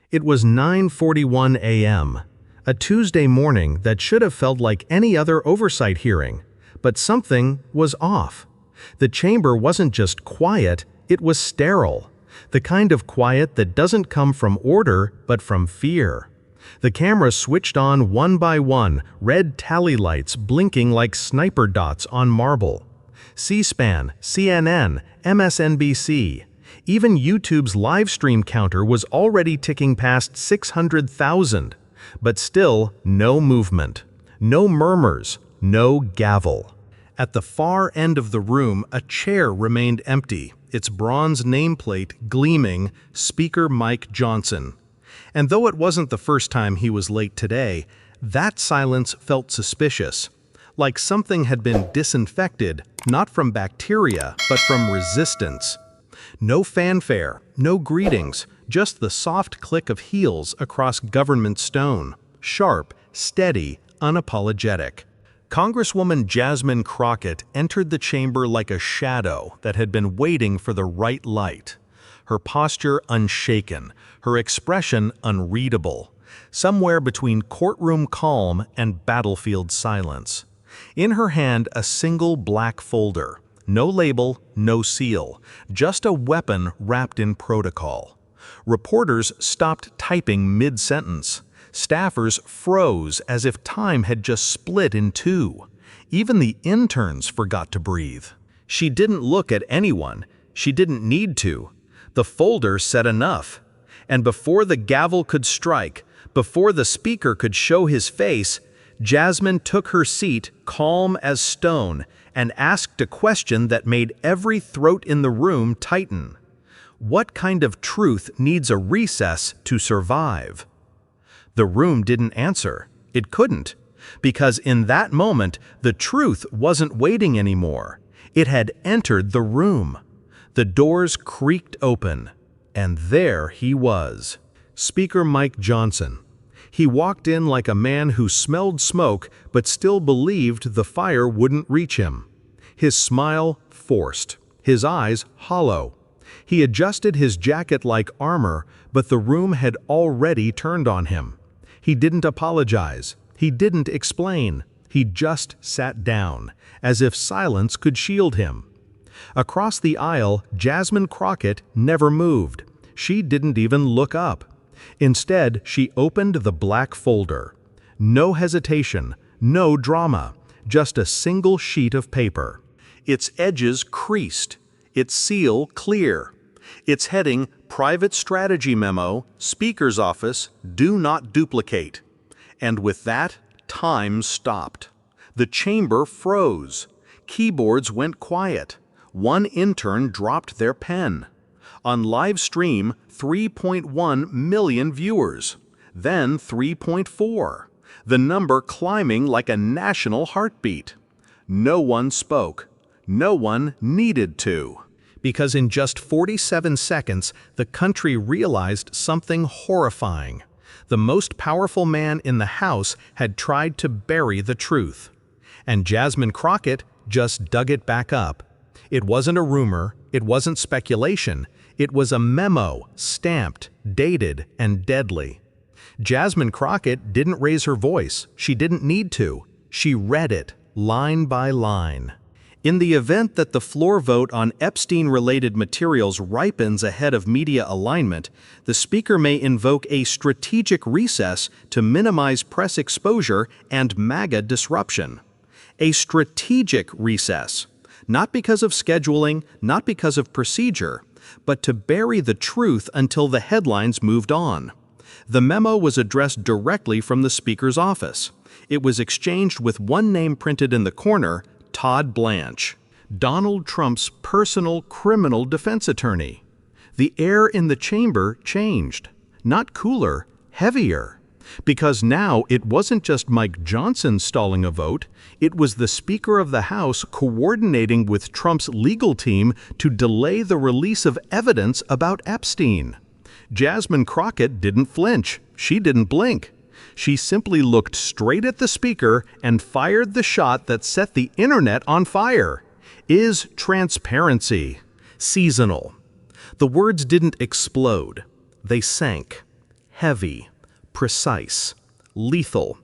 It was 9:41 a.m., a Tuesday morning that should have felt like any other oversight hearing, but something was off. The chamber wasn't just quiet, it was sterile, the kind of quiet that doesn't come from order but from fear. The camera switched on one by one, red tally lights blinking like sniper dots on marble. C-SPAN, CNN, MSNBC. Even YouTube's live stream counter was already ticking past 600,000. But still, no movement, no murmurs, no gavel. At the far end of the room, a chair remained empty, its bronze nameplate gleaming, Speaker Mike Johnson. And though it wasn't the first time he was late today, that silence felt suspicious, like something had been disinfected, not from bacteria, but from resistance. No fanfare, no greetings, just the soft click of heels across government stone, sharp, steady, unapologetic. Congresswoman Jasmine Crockett entered the chamber like a shadow that had been waiting for the right light. Her posture unshaken, her expression unreadable, somewhere between courtroom calm and battlefield silence. In her hand, a single black folder. No label, no seal, just a weapon wrapped in protocol. Reporters stopped typing mid-sentence. Staffers froze as if time had just split in two. Even the interns forgot to breathe. She didn't look at anyone. She didn't need to. The folder said enough. And before the gavel could strike, before the speaker could show his face, Jasmine took her seat, calm as stone, and asked a question that made every throat in the room tighten. What kind of truth needs a recess to survive? The room didn't answer. It couldn't, because in that moment, the truth wasn't waiting anymore. It had entered the room. The doors creaked open, and there he was, Speaker Mike Johnson. He walked in like a man who smelled smoke but still believed the fire wouldn't reach him. His smile forced, his eyes hollow. He adjusted his jacket like armor, but the room had already turned on him. He didn't apologize. He didn't explain. He just sat down, as if silence could shield him. Across the aisle, Jasmine Crockett never moved. She didn't even look up. Instead, she opened the black folder. No hesitation, no drama, just a single sheet of paper. Its edges creased, its seal clear. Its heading, Private Strategy Memo, Speaker's Office, Do Not Duplicate. And with that, time stopped. The chamber froze. Keyboards went quiet. One intern dropped their pen. On live stream, 3.1 million viewers. Then 3.4. The number climbing like a national heartbeat. No one spoke. No one needed to. Because in just 47 seconds, the country realized something horrifying. The most powerful man in the House had tried to bury the truth. And Jasmine Crockett just dug it back up. It wasn't a rumor, it wasn't speculation, it was a memo, stamped, dated, and deadly. Jasmine Crockett didn't raise her voice, she didn't need to. She read it, line by line. In the event that the floor vote on Epstein-related materials ripens ahead of media alignment, the Speaker may invoke a strategic recess to minimize press exposure and MAGA disruption. A strategic recess, not because of scheduling, not because of procedure, but to bury the truth until the headlines moved on. The memo was addressed directly from the Speaker's office. It was exchanged with one name printed in the corner, Todd Blanche, Donald Trump's personal criminal defense attorney. The air in the chamber changed, not cooler, heavier. Because now it wasn't just Mike Johnson stalling a vote, it was the Speaker of the House coordinating with Trump's legal team to delay the release of evidence about Epstein. Jasmine Crockett didn't flinch. She didn't blink. She simply looked straight at the Speaker and fired the shot that set the internet on fire. Is transparency seasonal? The words didn't explode. They sank. heavy, precise, lethal.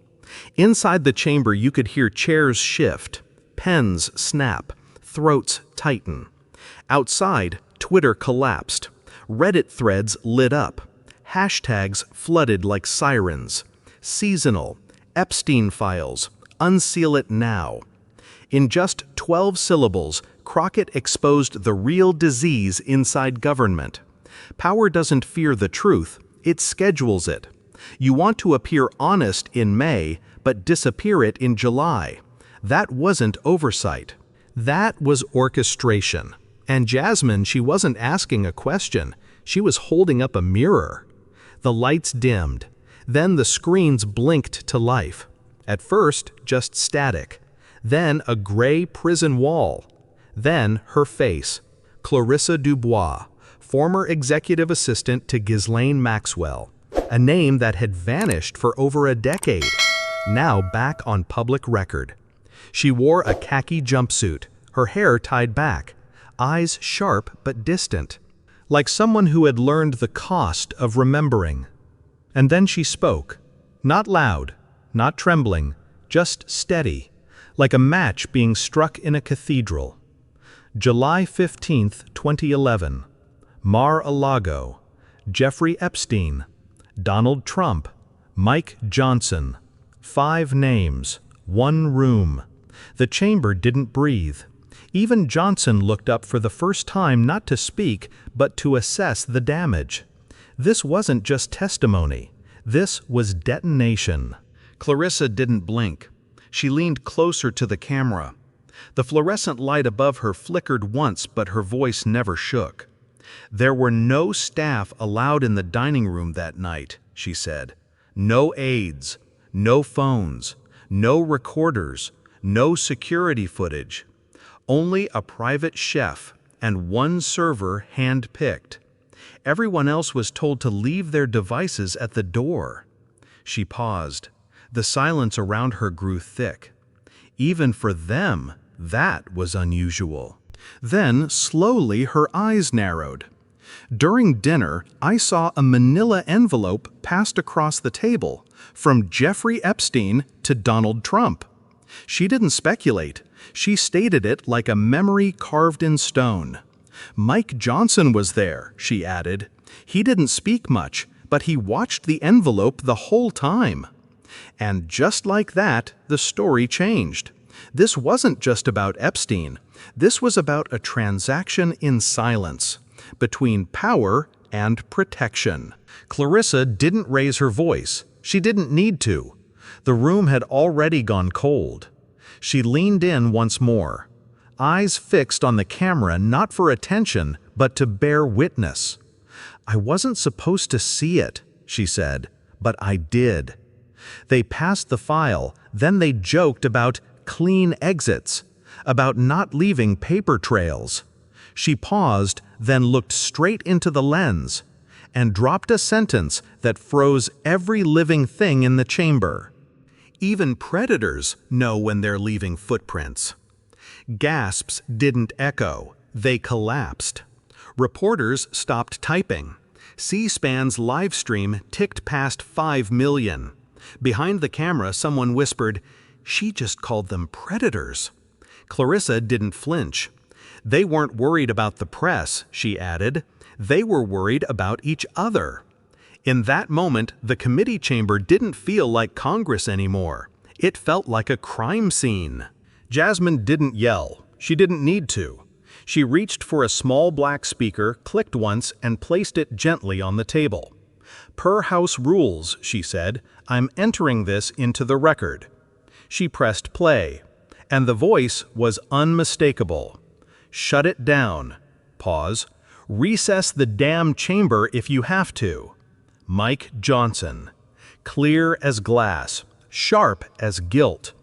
Inside the chamber you could hear chairs shift, pens snap, throats tighten. Outside, Twitter collapsed. Reddit threads lit up. Hashtags flooded like sirens. Seasonal, Epstein files, unseal it now. In just 12 syllables, Crockett exposed the real disease inside government. Power doesn't fear the truth, it schedules it. You want to appear honest in May, but disappear it in July. That wasn't oversight. That was orchestration. And Jasmine, she wasn't asking a question. She was holding up a mirror. The lights dimmed. Then the screens blinked to life. At first, just static. Then a gray prison wall. Then her face. Clarissa Dubois, former executive assistant to Ghislaine Maxwell. A name that had vanished for over a decade. Now back on public record. She wore a khaki jumpsuit, her hair tied back, eyes sharp but distant, like someone who had learned the cost of remembering. And then she spoke, not loud, not trembling, just steady, like a match being struck in a cathedral. July 15, 2011. Mar-a-Lago. Jeffrey Epstein. Donald Trump. Mike Johnson. 5 names. 1 room. The chamber didn't breathe. Even Johnson looked up for the first time not to speak, but to assess the damage. This wasn't just testimony. This was detonation. Clarissa didn't blink. She leaned closer to the camera. The fluorescent light above her flickered once, but her voice never shook. There were no staff allowed in the dining room that night, she said. No aides, no phones, no recorders, no security footage. Only a private chef and 1 server hand-picked. Everyone else was told to leave their devices at the door. She paused. The silence around her grew thick. Even for them, that was unusual. Then, slowly, her eyes narrowed. During dinner, I saw a manila envelope passed across the table, from Jeffrey Epstein to Donald Trump. She didn't speculate. She stated it like a memory carved in stone. Mike Johnson was there, she added. He didn't speak much, but he watched the envelope the whole time. And just like that, the story changed. This wasn't just about Epstein. This was about a transaction in silence, between power and protection. Clarissa didn't raise her voice. She didn't need to. The room had already gone cold. She leaned in once more, eyes fixed on the camera not for attention, but to bear witness. I wasn't supposed to see it, she said, but I did. They passed the file, then they joked about clean exits, about not leaving paper trails. She paused, then looked straight into the lens, and dropped a sentence that froze every living thing in the chamber. Even predators know when they're leaving footprints. Gasps didn't echo, they collapsed. Reporters stopped typing. C-SPAN's live stream ticked past 5 million. Behind the camera, someone whispered, "She just called them predators." Clarissa didn't flinch. They weren't worried about the press, she added. They were worried about each other. In that moment, the committee chamber didn't feel like Congress anymore. It felt like a crime scene. Jasmine didn't yell. She didn't need to. She reached for a small black speaker, clicked once, and placed it gently on the table. "Per House rules," she said, "I'm entering this into the record." She pressed play, and the voice was unmistakable. "Shut it down. Pause. Recess the damn chamber if you have to. Mike Johnson." Clear as glass, sharp as guilt.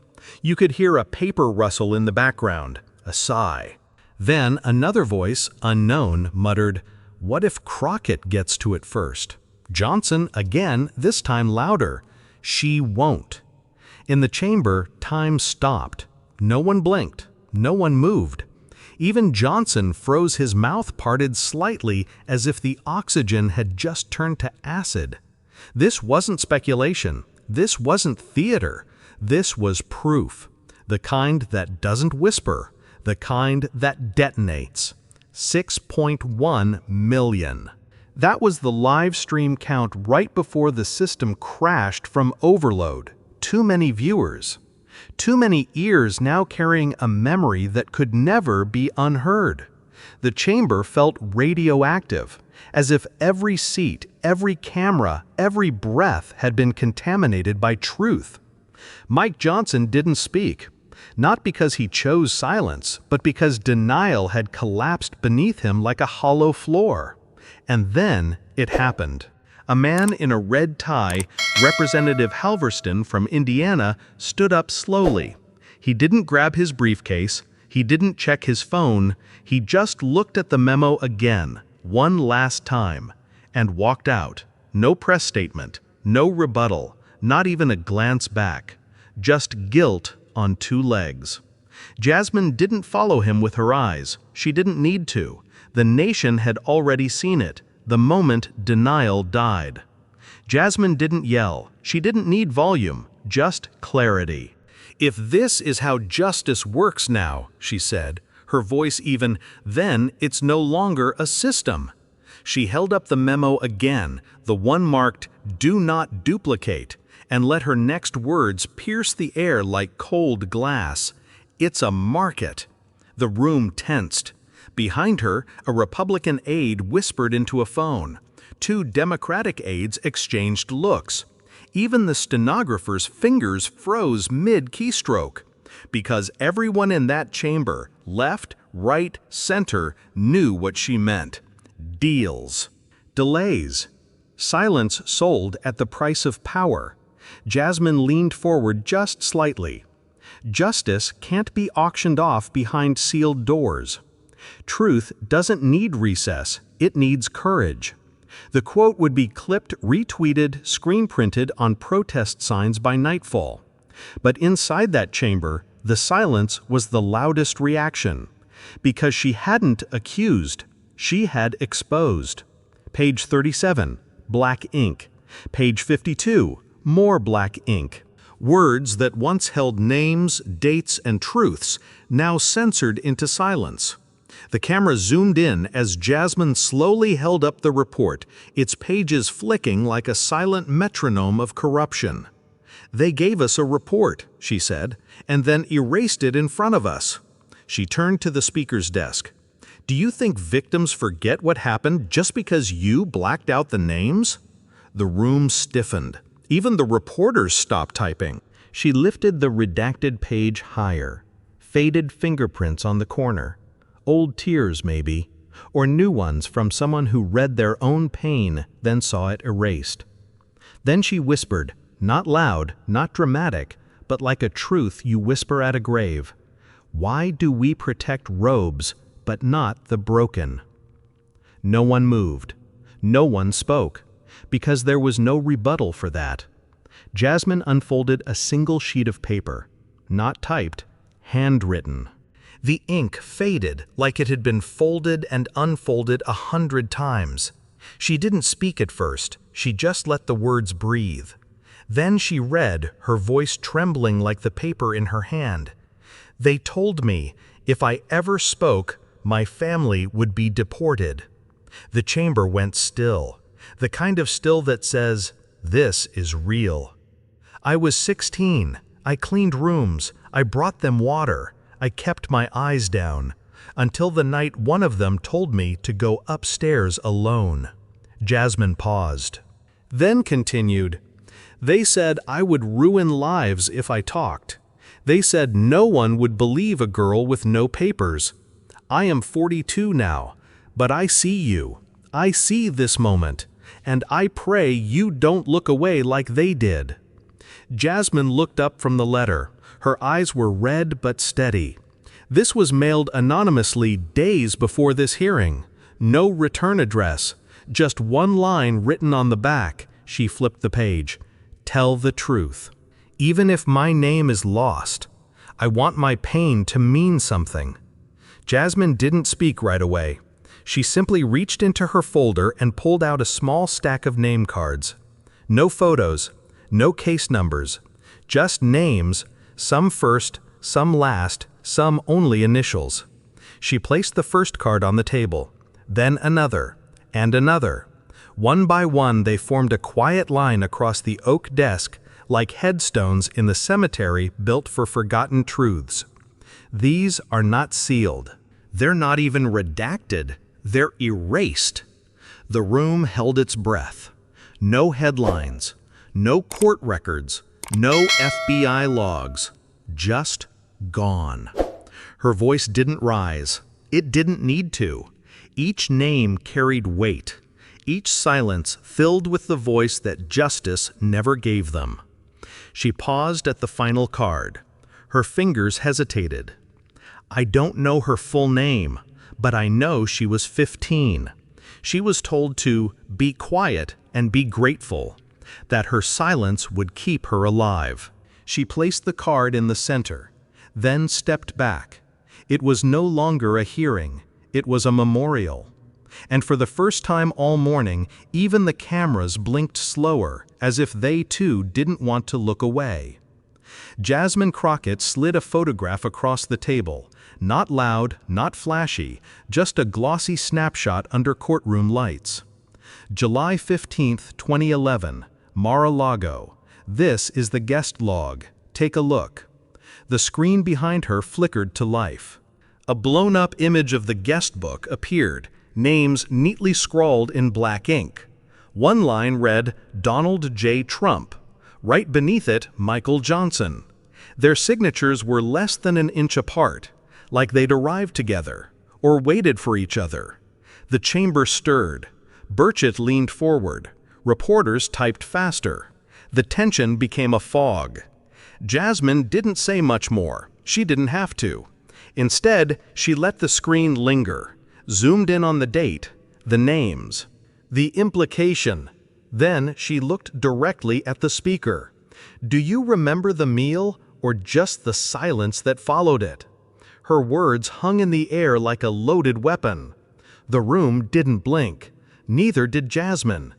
You could hear a paper rustle in the background, a sigh. Then another voice, unknown, muttered, "What if Crockett gets to it first?" Johnson, again, this time louder, "She won't." In the chamber, time stopped. No one blinked. No one moved. Even Johnson froze, his mouth parted slightly as if the oxygen had just turned to acid. This wasn't speculation. This wasn't theater. This was proof. The kind that doesn't whisper. The kind that detonates. 6.1 million. That was the live stream count right before the system crashed from overload. Too many viewers. Too many ears now carrying a memory that could never be unheard. The chamber felt radioactive, as if every seat, every camera, every breath had been contaminated by truth. Mike Johnson didn't speak, not because he chose silence, but because denial had collapsed beneath him like a hollow floor. And then it happened. A man in a red tie, Representative Halverston from Indiana, stood up slowly. He didn't grab his briefcase. He didn't check his phone. He just looked at the memo again, one last time, and walked out. No press statement, no rebuttal, not even a glance back. Just guilt on two legs. Jasmine didn't follow him with her eyes. She didn't need to. The nation had already seen it, the moment denial died. Jasmine didn't yell. She didn't need volume, just clarity. "If this is how justice works now," she said, her voice even, "then it's no longer a system." She held up the memo again, the one marked, "Do not duplicate," and let her next words pierce the air like cold glass. "It's a market." The room tensed. Behind her, a Republican aide whispered into a phone. Two Democratic aides exchanged looks. Even the stenographer's fingers froze mid-keystroke. Because everyone in that chamber, left, right, center, knew what she meant. Deals. Delays. Silence sold at the price of power. Jasmine leaned forward just slightly. Justice can't be auctioned off behind sealed doors. Truth doesn't need recess, it needs courage. The quote would be clipped, retweeted, screen printed on protest signs by nightfall. But inside that chamber, the silence was the loudest reaction. Because she hadn't accused, she had exposed. Page 37, black ink. Page 52, more black ink. Words that once held names, dates, and truths, now censored into silence. The camera zoomed in as Jasmine slowly held up the report, its pages flicking like a silent metronome of corruption. "They gave us a report," she said, "and then erased it in front of us." She turned to the speaker's desk. "Do you think victims forget what happened just because you blacked out the names?" The room stiffened. Even the reporters stopped typing. She lifted the redacted page higher. Faded fingerprints on the corner. Old tears, maybe, or new ones from someone who read their own pain, then saw it erased. Then she whispered, not loud, not dramatic, but like a truth you whisper at a grave. "Why do we protect robes, but not the broken?" No one moved. No one spoke, because there was no rebuttal for that. Jasmine unfolded a single sheet of paper, not typed, handwritten. The ink faded like it had been folded and unfolded 100 times. She didn't speak at first, she just let the words breathe. Then she read, her voice trembling like the paper in her hand. "They told me if I ever spoke, my family would be deported." The chamber went still, the kind of still that says, "This is real." "I was 16. I cleaned rooms. I brought them water. I kept my eyes down, until the night one of them told me to go upstairs alone." Jasmine paused. Then continued, "They said I would ruin lives if I talked. They said no one would believe a girl with no papers. I am 42 now, but I see you. I see this moment, and I pray you don't look away like they did." Jasmine looked up from the letter. Her eyes were red but steady. This was mailed anonymously days before this hearing. No return address, just one line written on the back. She flipped the page. "Tell the truth. Even if my name is lost, I want my pain to mean something." Jasmine didn't speak right away. She simply reached into her folder and pulled out a small stack of name cards. No photos, no case numbers, just names, some first, some last, some only initials. She placed the first card on the table, then another, and another. One by one they formed a quiet line across the oak desk, like headstones in the cemetery built for forgotten truths. These are not sealed. They're not even redacted. They're erased. The room held its breath. No headlines, no court records, no FBI logs. Just gone. Her voice didn't rise. It didn't need to. Each name carried weight. Each silence filled with the voice that justice never gave them. She paused at the final card. Her fingers hesitated. I don't know her full name, but I know she was 15. She was told to be quiet and be grateful, that her silence would keep her alive. She placed the card in the center, then stepped back. It was no longer a hearing, it was a memorial. And for the first time all morning, even the cameras blinked slower, as if they too didn't want to look away. Jasmine Crockett slid a photograph across the table, not loud, not flashy, just a glossy snapshot under courtroom lights. July 15, 2011, Mar-a-Lago. This is the guest log. Take a look. The screen behind her flickered to life. A blown-up image of the guest book appeared, names neatly scrawled in black ink. One line read, Donald J. Trump. Right beneath it, Michael Johnson. Their signatures were less than an inch apart, like they'd arrived together, or waited for each other. The chamber stirred. Burchett leaned forward. Reporters typed faster. The tension became a fog. Jasmine didn't say much more. She didn't have to. Instead, she let the screen linger, zoomed in on the date, the names, the implication. Then she looked directly at the speaker. Do you remember the meal, or just the silence that followed it? Her words hung in the air like a loaded weapon. The room didn't blink. Neither did Jasmine.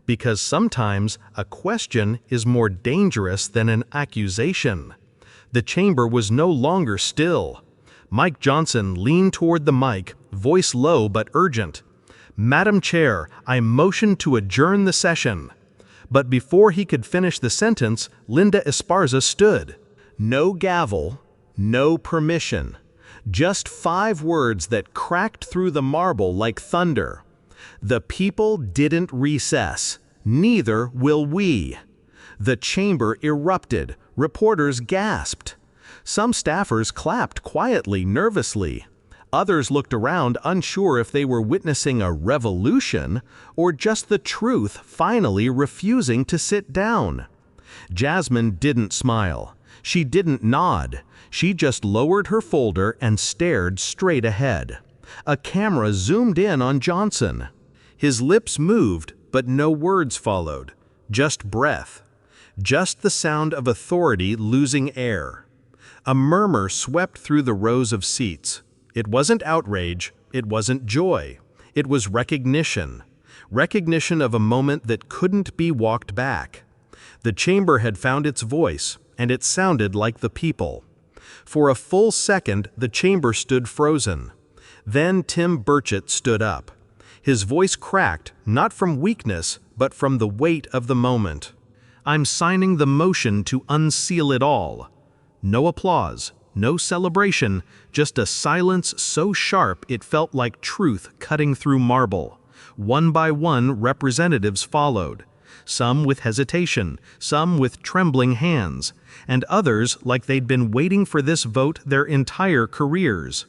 Because sometimes a question is more dangerous than an accusation. The chamber was no longer still. Mike Johnson leaned toward the mic, voice low but urgent. Madam Chair, I motion to adjourn the session. But before he could finish the sentence, Linda Esparza stood. No gavel, no permission. Just 5 words that cracked through the marble like thunder. The people didn't recess. Neither will we. The chamber erupted. Reporters gasped. Some staffers clapped quietly, nervously. Others looked around, unsure if they were witnessing a revolution or just the truth finally refusing to sit down. Jasmine didn't smile. She didn't nod. She just lowered her folder and stared straight ahead. A camera zoomed in on Johnson. His lips moved, but no words followed. Just breath. Just the sound of authority losing air. A murmur swept through the rows of seats. It wasn't outrage, it wasn't joy. It was recognition. Recognition of a moment that couldn't be walked back. The chamber had found its voice, and it sounded like the people. For a full second, the chamber stood frozen. Then Tim Burchett stood up. His voice cracked, not from weakness, but from the weight of the moment. I'm signing the motion to unseal it all. No applause, no celebration, just a silence so sharp it felt like truth cutting through marble. One by one, representatives followed. Some with hesitation, some with trembling hands, and others like they'd been waiting for this vote their entire careers.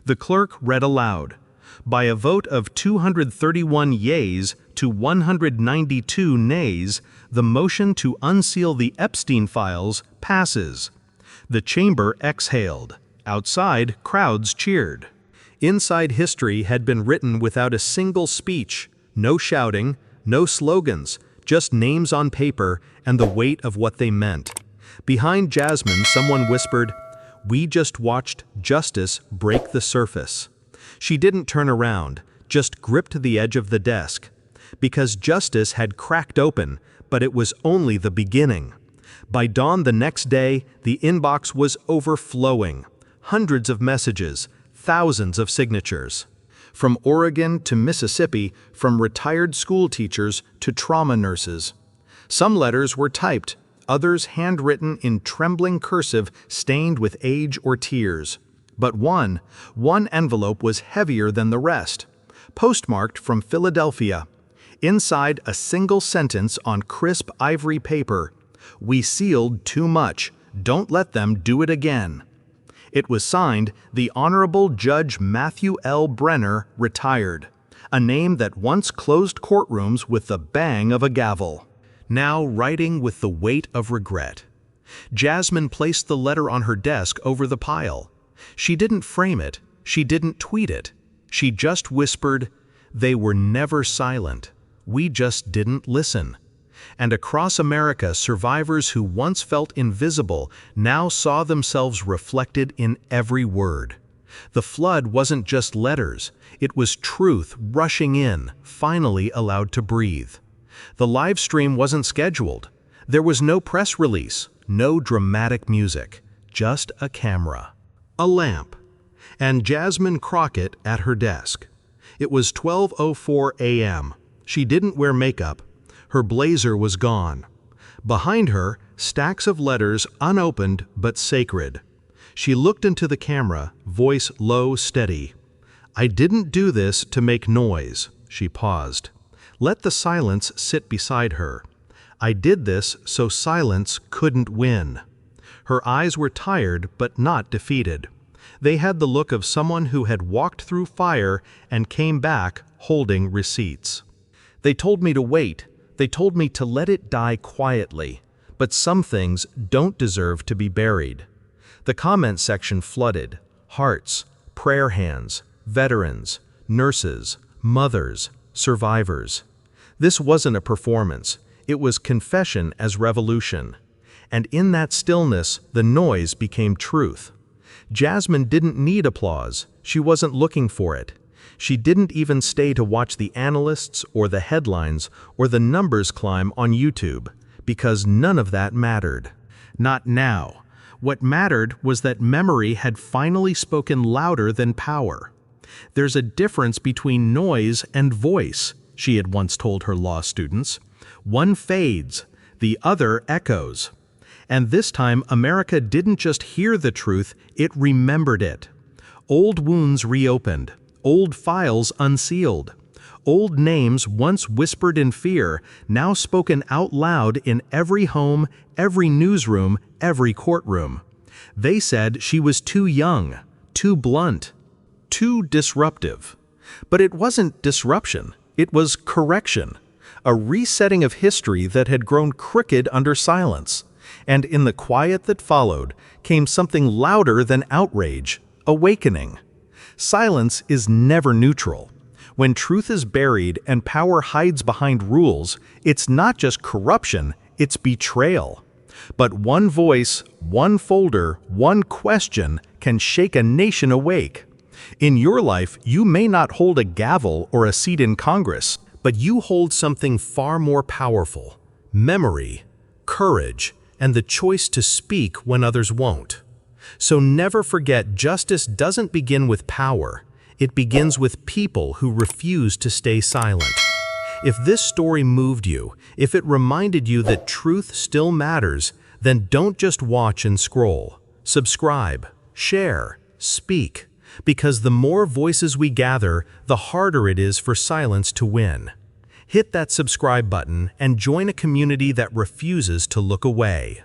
The clerk read aloud. By a vote of 231 yeas to 192 nays, the motion to unseal the Epstein files passes. The chamber exhaled. Outside, crowds cheered. Inside, history had been written without a single speech, no shouting, no slogans, just names on paper and the weight of what they meant. Behind Jasmine, someone whispered, "We just watched justice break the surface." She didn't turn around, just gripped the edge of the desk. Because justice had cracked open, But it was only the beginning. By dawn the next day, the inbox was overflowing. Hundreds of messages, thousands of signatures. From Oregon to Mississippi, from retired school teachers to trauma nurses. Some letters were typed, others handwritten in trembling cursive stained with age or tears. But one envelope was heavier than the rest. Postmarked from Philadelphia. Inside a single sentence on crisp ivory paper. "We sealed too much. Don't let them do it again." It was signed the Honorable Judge Matthew L. Brenner, retired, a name that once closed courtrooms with the bang of a gavel. Now writing with the weight of regret. Jasmine placed the letter on her desk over the pile. She didn't frame it, she didn't tweet it. She just whispered, "They were never silent. We just didn't listen." And across America, survivors who once felt invisible now saw themselves reflected in every word. The flood wasn't just letters, it was truth rushing in, finally allowed to breathe. The live stream wasn't scheduled. There was no press release, no dramatic music, just a camera, a lamp, and Jasmine Crockett at her desk. It was 12:04 a.m. She didn't wear makeup. Her blazer was gone. Behind her, stacks of letters unopened but sacred. She looked into the camera, voice low, steady. "I didn't do this to make noise." She paused. Let the silence sit beside her. "I did this so silence couldn't win." Her eyes were tired but not defeated. They had the look of someone who had walked through fire and came back holding receipts. "They told me to wait. They told me to let it die quietly. But some things don't deserve to be buried." The comment section flooded. Hearts, prayer hands, veterans, nurses, mothers, survivors. This wasn't a performance. It was confession as revolution. And in that stillness, the noise became truth. Jasmine didn't need applause. She wasn't looking for it. She didn't even stay to watch the analysts or the headlines or the numbers climb on YouTube, because none of that mattered. Not now. What mattered was that memory had finally spoken louder than power. "There's a difference between noise and voice," she had once told her law students. "One fades, the other echoes." And this time America didn't just hear the truth, it remembered it. Old wounds reopened. Old files unsealed. Old names once whispered in fear, now spoken out loud in every home, every newsroom, every courtroom. They said she was too young, too blunt, too disruptive. But it wasn't disruption, it was correction. A resetting of history that had grown crooked under silence. And in the quiet that followed came something louder than outrage, awakening. Silence is never neutral. When truth is buried and power hides behind rules, it's not just corruption, it's betrayal. But one voice, one folder, one question can shake a nation awake. In your life, you may not hold a gavel or a seat in Congress, but you hold something far more powerful: memory, courage, and the choice to speak when others won't. So never forget, justice doesn't begin with power. It begins with people who refuse to stay silent. If this story moved you, if it reminded you that truth still matters, then don't just watch and scroll. Subscribe, share, speak, because the more voices we gather, the harder it is for silence to win. Hit that subscribe button and join a community that refuses to look away.